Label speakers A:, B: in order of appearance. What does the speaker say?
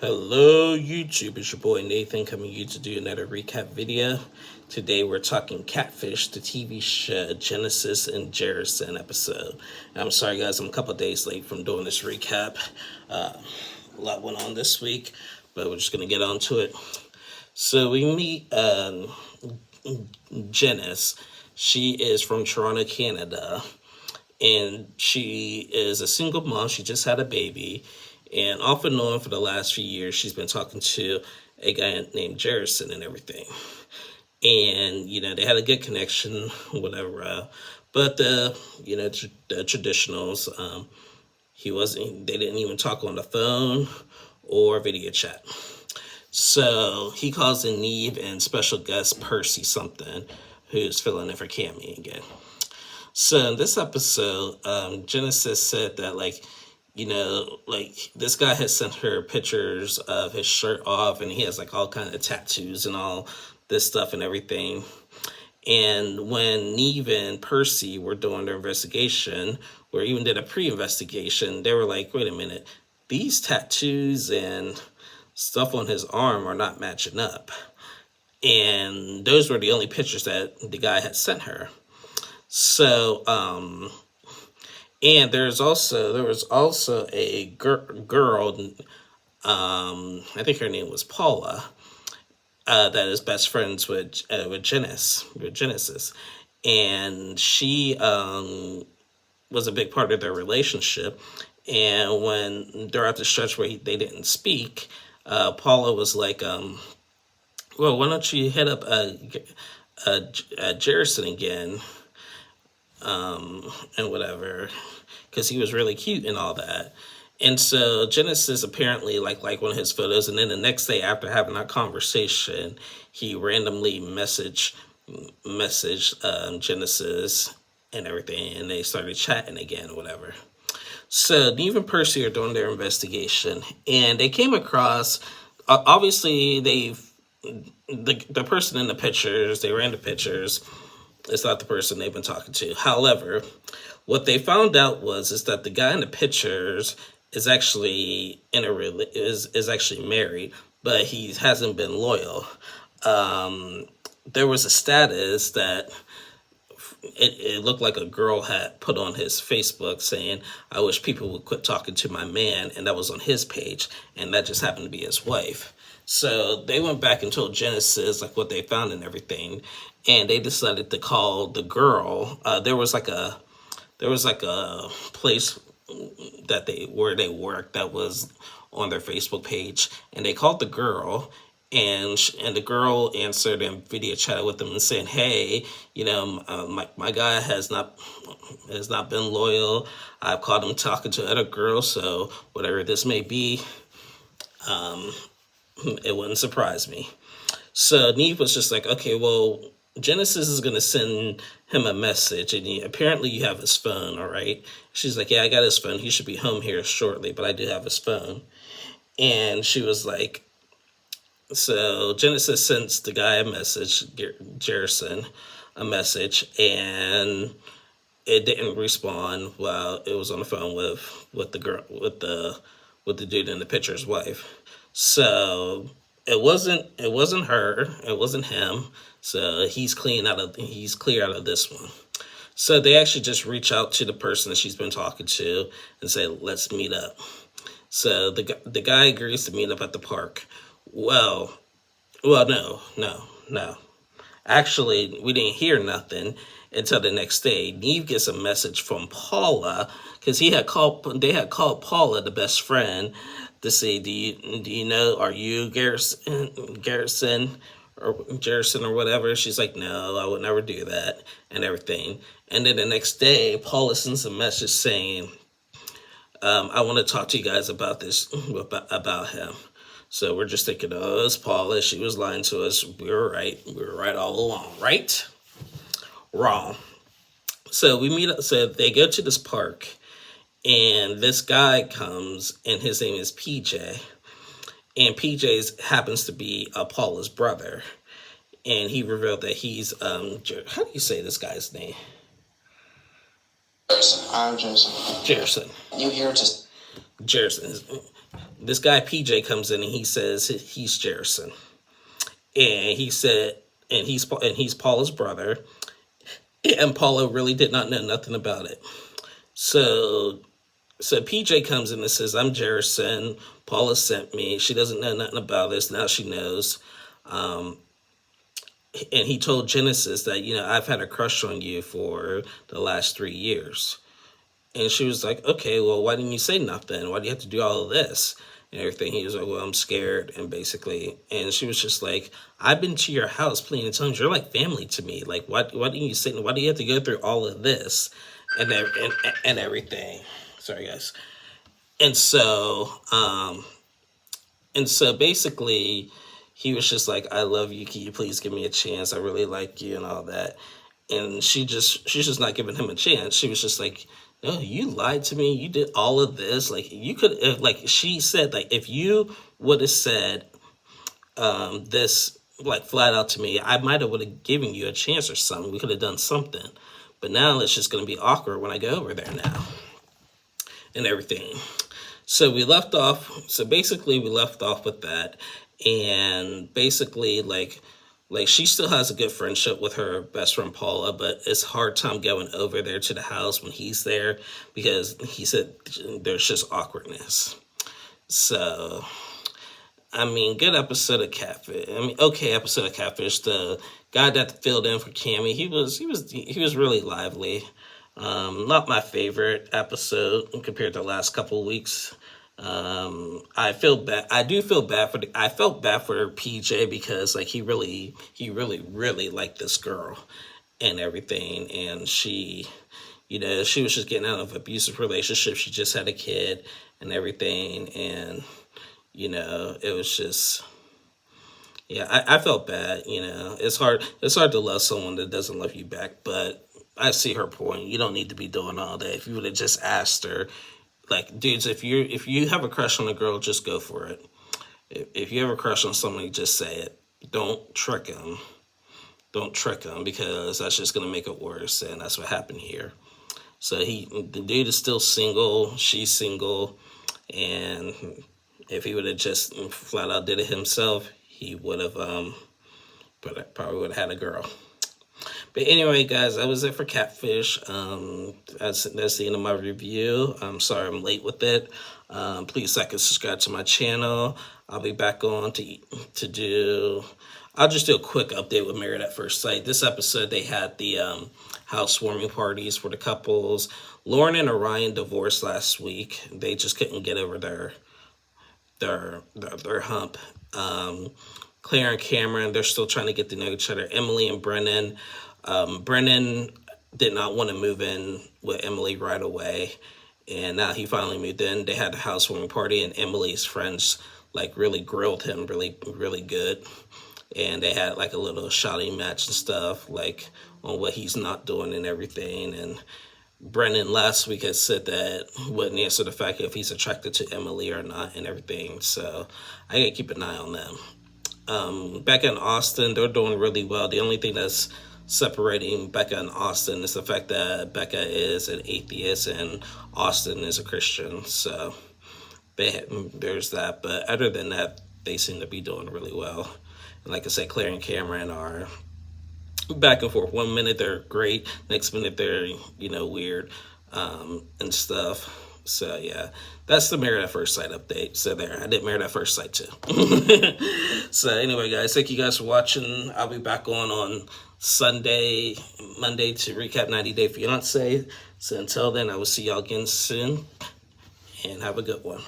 A: Hello YouTube, it's your boy Nathan coming to you to do another recap video. Today we're talking Catfish, the TV show Genesis and Jerison episode. I'm sorry guys, I'm a couple days late from doing this recap. A lot went on this week, but we're just going to get on to it. So we meet Janice. She is from Toronto, Canada, and she is a single mom. She just had a baby. And off and on for the last few years, she's been talking to a guy named Jerison and everything. And, they had a good connection, whatever. But the traditionals, they didn't even talk on the phone or video chat. So he calls in Neve and special guest Percy something, who's filling in for Cammy again. So in this episode, Genesis said that, this guy has sent her pictures of his shirt off, and he has all kind of tattoos and all this stuff and everything. And when Neve and Percy were doing their investigation, or even did a pre-investigation, they were like, wait a minute, these tattoos and stuff on his arm are not matching up. And those were the only pictures that the guy had sent her. So, and there was also a girl, I think her name was Paula, that is best friends with Genesis, and she was a big part of their relationship. And when they're at the stretch where they didn't speak, Paula was like, "Well, why don't you hit up Jerison again?" And whatever, because he was really cute and all that. And so Genesis apparently like one of his photos, and then the next day after having that conversation, he randomly messaged Genesis and everything, and they started chatting again, whatever. So Neve and Percy are doing their investigation, and they came across, obviously the person in the pictures, they ran the pictures. It's not the person they've been talking to. However, what they found out is that the guy in the pictures is actually is actually married, but he hasn't been loyal. There was a status that it looked like a girl had put on his Facebook saying, "I wish people would quit talking to my man," and that was on his page, and that just happened to be his wife. So they went back and told Genesis what they found and everything, and they decided to call the girl. There was a place where they worked that was on their Facebook page, and they called the girl, and the girl answered and video chatted with them and saying, "Hey, my guy has not been loyal. I've caught him talking to other girls, so whatever this may be, it wouldn't surprise me." So Neve was just like, okay, well, Genesis is going to send him a message, and apparently you have his phone, all right? She's like, yeah, I got his phone. He should be home here shortly, but I do have his phone. And she was like, so Genesis sends the guy a message, Jerison, a message, and it didn't respond while it was on the phone with the girl, with the dude in the picture's wife. So it wasn't her, it wasn't him. So he's clear out of this one. So they actually just reach out to the person that she's been talking to and say, let's meet up. So the guy agrees to meet up at the park. Well, no. Actually, we didn't hear nothing until the next day. Neve gets a message from Paula, because they had called Paula, the best friend, to say, do you know, are you Jerison or whatever? She's like, no, I would never do that and everything. And then the next day, Paula sends a message saying, I want to talk to you guys about this, about him. So we're just thinking, oh, it's Paula. She was lying to us. We were right. We were right all along. Right? Wrong. So we meet up. So they go to this park, and this guy comes, and his name is PJ. And PJ happens to be Paula's brother. And he revealed that he's, how do you say this guy's name?
B: I'm Jerison.
A: Jerison.
B: You here to...
A: Jerison. this guy PJ comes in and he says he's Jerison, and he said, and he's Paula's brother, and Paula really did not know nothing about it. So PJ comes in and says, I'm Jerison. Paula sent me. She doesn't know nothing about this. Now she knows. And he told Genesis that, I've had a crush on you for the last 3 years. And she was like, okay, well, why didn't you say nothing? Why do you have to do all of this? And everything. He was like, well, I'm scared. And she was just like, I've been to your house plenty of times. You're like family to me. Like, why do you have to go through all of this and everything? Sorry, guys. And so basically, he was just like, I love you. Can you please give me a chance? I really like you and all that. And she's just not giving him a chance. She was just like, no, you lied to me. You did all of this. Like, you could, like she said, like, if you would have said this, like, flat out to me, I might have would have given you a chance or something. We could have done something. But now it's just going to be awkward when I go over there now and everything. So we left off with that. And basically, like she still has a good friendship with her best friend Paula, but it's hard time going over there to the house when he's there because he said there's just awkwardness. So, I mean, good episode of Catfish. I mean, okay episode of Catfish. The guy that filled in for Cammy, he was really lively. Not my favorite episode compared to the last couple of weeks. I feel bad. I felt bad for PJ because like he really liked this girl and everything, and she was just getting out of an abusive relationship. She just had a kid and everything, and it was just, yeah, I felt bad. It's hard to love someone that doesn't love you back, but I see her point. You don't need to be doing all that. If you would have just asked her. Like, dudes, if you have a crush on a girl, just go for it. If you have a crush on somebody, just say it. Don't trick them. Don't trick them because that's just gonna make it worse, and that's what happened here. So the dude is still single. She's single, and if he would have just flat out did it himself, he would have probably would have had a girl. But anyway, guys, that was it for Catfish. That's the end of my review. I'm sorry I'm late with it. Please like and subscribe to my channel. I'll be back on to do... I'll just do a quick update with Married at First Sight. This episode, they had the housewarming parties for the couples. Lauren and Orion divorced last week. They just couldn't get over their hump. Claire and Cameron, they're still trying to get to know each other. Emily and Brennan. Brennan did not want to move in with Emily right away, and now he finally moved in. They had a housewarming party, and Emily's friends like really grilled him really good, and they had like a little shouting match and stuff like on what he's not doing and everything. And Brennan last week had said that wouldn't answer the fact if he's attracted to Emily or not and everything. So I gotta keep an eye on them. Becca and Austin, they're doing really well. The only thing that's separating Becca and Austin is the fact that Becca is an atheist and Austin is a Christian. So there's that. But other than that, they seem to be doing really well. And like I said, Claire and Cameron are back and forth. 1 minute they're great, next minute they're weird and stuff. So yeah, that's the Married at First Sight update. So there, I did Married at First Sight too. So anyway, guys, thank you guys for watching. I'll be back on Monday to recap 90 Day Fiance. So until then, I will see y'all again soon, and have a good one.